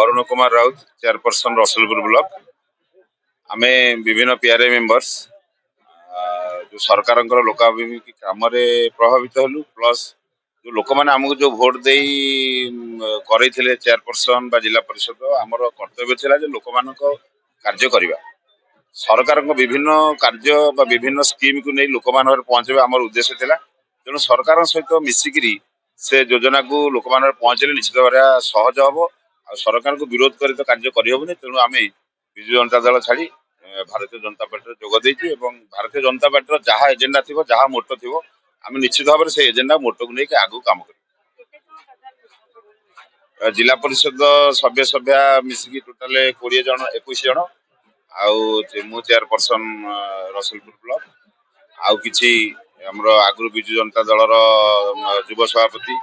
Arun Kumar Raut chairperson Rasulpur block आमे विभिन्न PRA members जो सरकार लोकाभिमुखी काम प्रभावित हलु प्लस जो लोक मैंने आमको जो भोट दे करते चेयरपर्सन बा जिला परिषद आमर कर्तव्य थिला जे लोक मान कार्य करवा सरकार विभिन्न कार्य बा विभिन्न स्कीम को नहीं लोक मान पहुंचे आम उद्देश्य थिला तेणु सरकार सहित मिसिकी से योजना को लोक मान पहुंचले निश्चित भाव सहज हम आ सरकार को विरोध कर तो कार्य करहबनी तेणु आम विजु जनता दल छाड़ी भारतीय जनता पार्टी जोगदे भारतीय जनता पार्टी जहाँ एजेंडा थी जहाँ मोटो थी आम निश्चित भाव से एजेंडा मोटो को लेकिन आगू काम कर जिला परिषद सभ्य सभ्या मिसिकी टोटाल 20 जन 21 जन मु चेयरपर्सन रसुलपुर ब्लॉक आउ किछि हमरो आगु विजु जनता दलर युव सभापति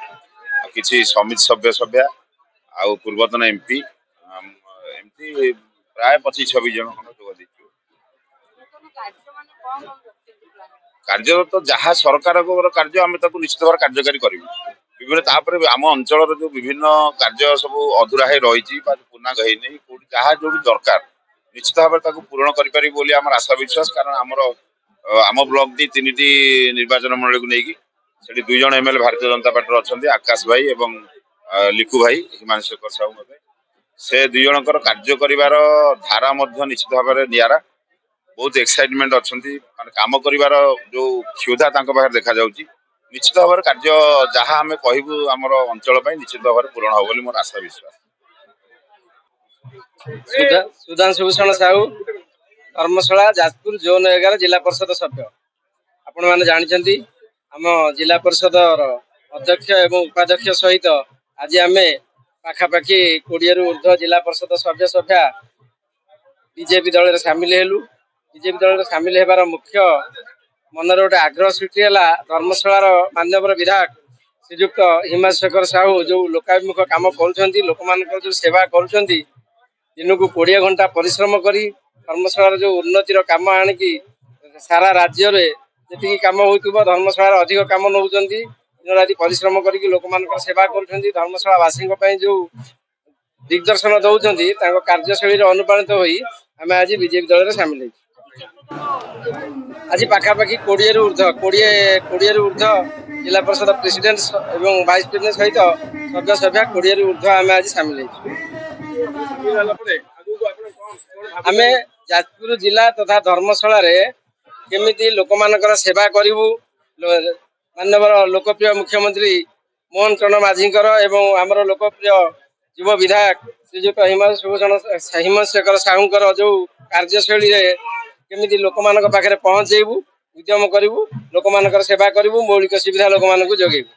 किछि समिति सभ्य सभ्या आउ पूर्वतन एमपी एमपी प्राय 25-26 जन जोग कार्य तो जहाँ सरकार कार्य आम निश्चित भाव कार्यकारी करूँ विभिन्न तापर आम अंचल जो विभिन्न कार्य सब अधूरा रही पूर्णांग होनी जहाँ जो दरकार निश्चित भाव पूरण कर आशा विश्वास कारण आम ब्लॉक दी 3टी निर्वाचन मंडल को लेकिन 2 जन एमएलए भारतीय जनता पार्टी अच्छा आकाश भाई एवं लिखु भाई हिमांशु शेखर साहू से 2 जनकर कार्य करिवार धारा निश्चित भाव निरा बहुत एक्साइटमेंट अच्छा काम कर जो क्षुधा देखा जाउची निश्चित भाव कार्य जहाँ आम कहूँ आम अंचल निश्चित भाव पूरण हो मोर आशा विश्वास। सुधांशु भूषण साहू धर्मशाला जाजपुर जोन 11 जिला परिषद सभ्य आपण मैंने जानते आम जिला परिषद अध्यक्ष एवं उपाध्यक्ष सहित आज आम पाखापाखि 20 रु ऊर्ध्व जिला परिषद सभ्य सभ्या बीजेपी दल में सामिल हेलु। बीजेपी दल में सामिल होबार मुख्य मनर गोटे आग्रह सृष्टि है धर्मशालार मान्यवर विधायक श्रीयुक्त हिमांशु शेखर साहू जो लोकाभिमुख काम कर लोक मान जो सेवा कर दिन को 20 घंटा परिश्रम करी धर्मशालार जो उन्नतिर काम आणिकी सारा राज्य रे जी कम हो धर्मशाला अधिक कम नौ दिन राति परिश्रम करके लोक मान सेवा कर धर्मशालावासी जो दिग्दर्शन दौरान कार्यशैली अनुप्राणित होई आम आज बीजेपी दल में सामिल आज पाखापाखि 20 रु ऊर्ध्व जिला परिषद प्रेसिडेंट एवं वाइस प्रेसिडेंट सहित सभ्य सभ्या 20 रु ऊर्ध्व आम आज सामिल आम जाजपुर जिला तथा धर्मशाला केमिति लोक मानकर सेवा करूँ मानवर लोकप्रिय मुख्यमंत्री मोहन चरण माझी एवं आमर लोकप्रिय युव विधायक श्रीजुक्त हिमांशु शेखर साहू जो कार्यशैली केमिति लोक मान पाखे पहुंचेबू उद्यम करूँ लोक मानकर सेवा करूँ मौलिक सुविधा लोक मान जोगेबू।